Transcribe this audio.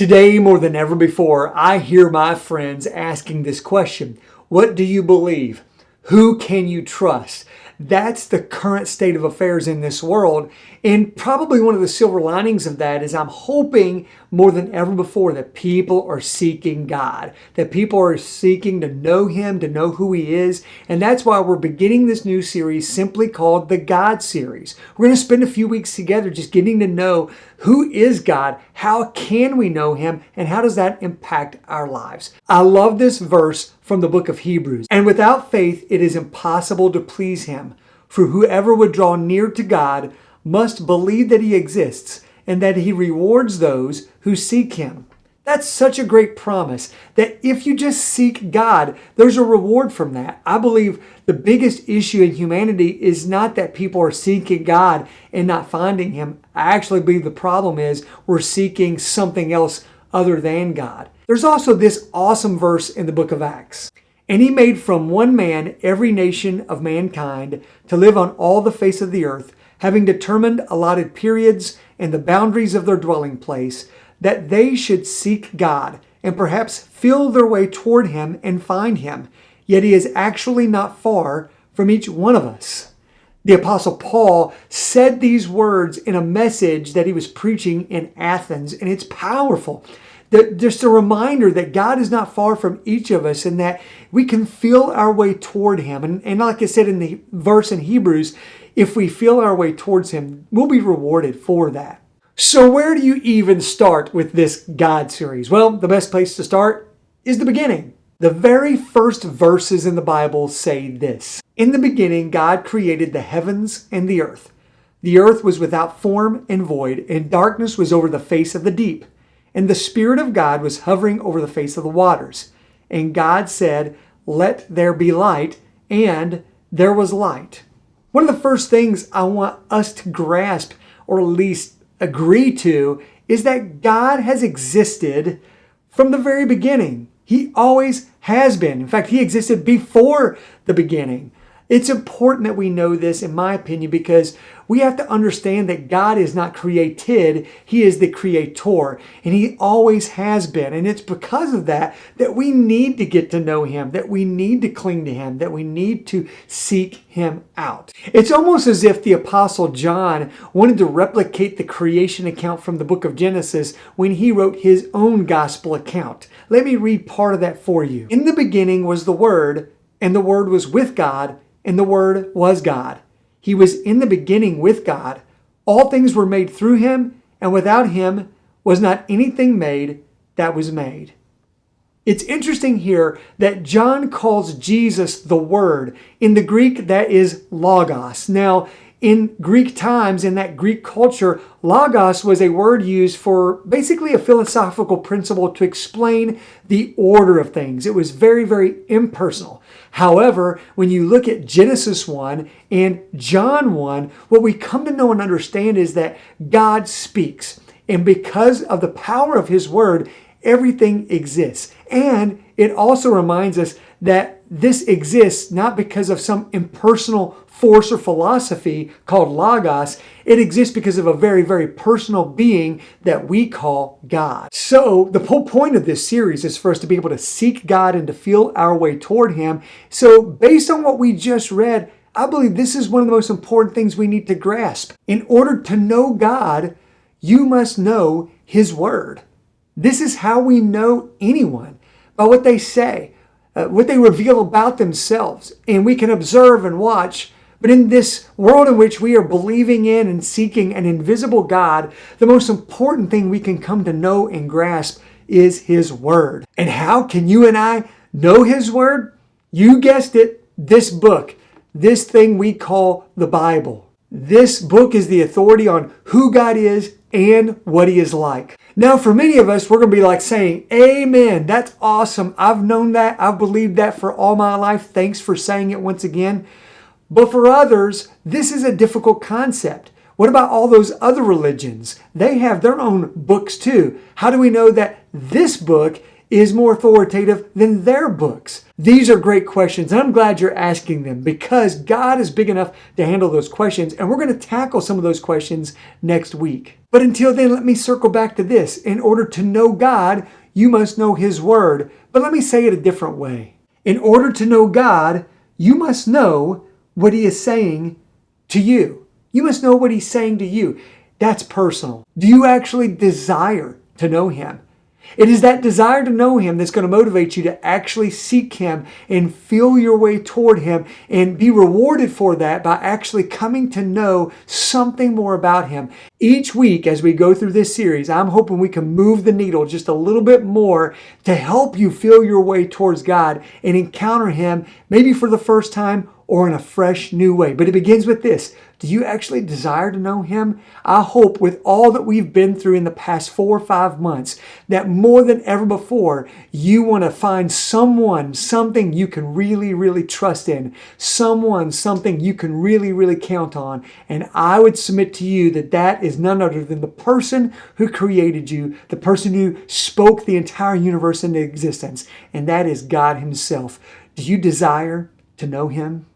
Today, more than ever before, I hear my friends asking this question. What do you believe? Who can you trust? That's the current state of affairs in this world. And probably one of the silver linings of that is I'm hoping more than ever before that people are seeking God, that people are seeking to know Him, to know who He is. And that's why we're beginning this new series simply called the God Series. We're going to spend a few weeks together just getting to know who is God, how can we know Him, and how does that impact our lives. I love this verse from the book of Hebrews. And without faith, it is impossible to please Him. For whoever would draw near to God must believe that He exists and that He rewards those who seek Him. That's such a great promise that if you just seek God, there's a reward from that. I believe the biggest issue in humanity is not that people are seeking God and not finding Him. I actually believe the problem is we're seeking something else other than God. There's also this awesome verse in the book of Acts. And He made from one man every nation of mankind to live on all the face of the earth, having determined allotted periods and the boundaries of their dwelling place, that they should seek God and perhaps feel their way toward Him and find Him. Yet He is actually not far from each one of us. The Apostle Paul said these words in a message that he was preaching in Athens, and it's powerful. Just a reminder that God is not far from each of us and that we can feel our way toward Him. And like I said in the verse in Hebrews, if we feel our way towards Him, we'll be rewarded for that. So where do you even start with this God series? Well, the best place to start is the beginning. The very first verses in the Bible say this. In the beginning, God created the heavens and the earth. The earth was without form and void, and darkness was over the face of the deep. And the Spirit of God was hovering over the face of the waters. And God said, "Let there be light," and there was light. One of the first things I want us to grasp, or at least agree to, is that God has existed from the very beginning. He always has been. In fact, He existed before the beginning. It's important that we know this, in my opinion, because we have to understand that God is not created. He is the creator, and He always has been. And it's because of that that we need to get to know Him, that we need to cling to Him, that we need to seek Him out. It's almost as if the Apostle John wanted to replicate the creation account from the book of Genesis when he wrote his own gospel account. Let me read part of that for you. In the beginning was the Word, and the Word was with God, and the Word was God. He was in the beginning with God. All things were made through Him, and without Him was not anything made that was made. It's interesting here that John calls Jesus the Word. In the Greek, that is logos. Now, in Greek times, in that Greek culture, logos was a word used for basically a philosophical principle to explain the order of things. It was very, very impersonal. However, when you look at Genesis 1 and John 1, what we come to know and understand is that God speaks. And because of the power of His Word, everything exists. And it also reminds us that this exists not because of some impersonal force or philosophy called logos. It exists because of a very, very personal being that we call God. So the whole point of this series is for us to be able to seek God and to feel our way toward Him. So based on what we just read, I believe this is one of the most important things we need to grasp. In order to know God, you must know His Word. This is how we know anyone, by what they say, what they reveal about themselves. And we can observe and watch. But in this world in which we are believing in and seeking an invisible God, the most important thing we can come to know and grasp is His Word. And how can you and I know His Word? You guessed it, this book, this thing we call the Bible. This book is the authority on who God is and what He is like. Now, for many of us, we're going to be like saying, "Amen, that's awesome. I've known that. I've believed that for all my life. Thanks for saying it once again." But for others, this is a difficult concept. What about all those other religions? They have their own books too. How do we know that this book is more authoritative than their books? These are great questions, and I'm glad you're asking them because God is big enough to handle those questions, and we're going to tackle some of those questions next week. But until then, let me circle back to this. In order to know God, you must know His Word. But let me say it a different way. In order to know God, you must know what He is saying to you. You must know what He's saying to you. That's personal. Do you actually desire to know Him? It is that desire to know Him that's going to motivate you to actually seek Him and feel your way toward Him and be rewarded for that by actually coming to know something more about Him. Each week as we go through this series, I'm hoping we can move the needle just a little bit more to help you feel your way towards God and encounter Him maybe for the first time or in a fresh new way. But it begins with this. Do you actually desire to know Him? I hope with all that we've been through in the past 4 or 5 months that more than ever before, you want to find someone, something you can really, really trust in. Someone, something you can really, really count on. And I would submit to you that that is none other than the person who created you, the person who spoke the entire universe into existence. And that is God Himself. Do you desire to know Him?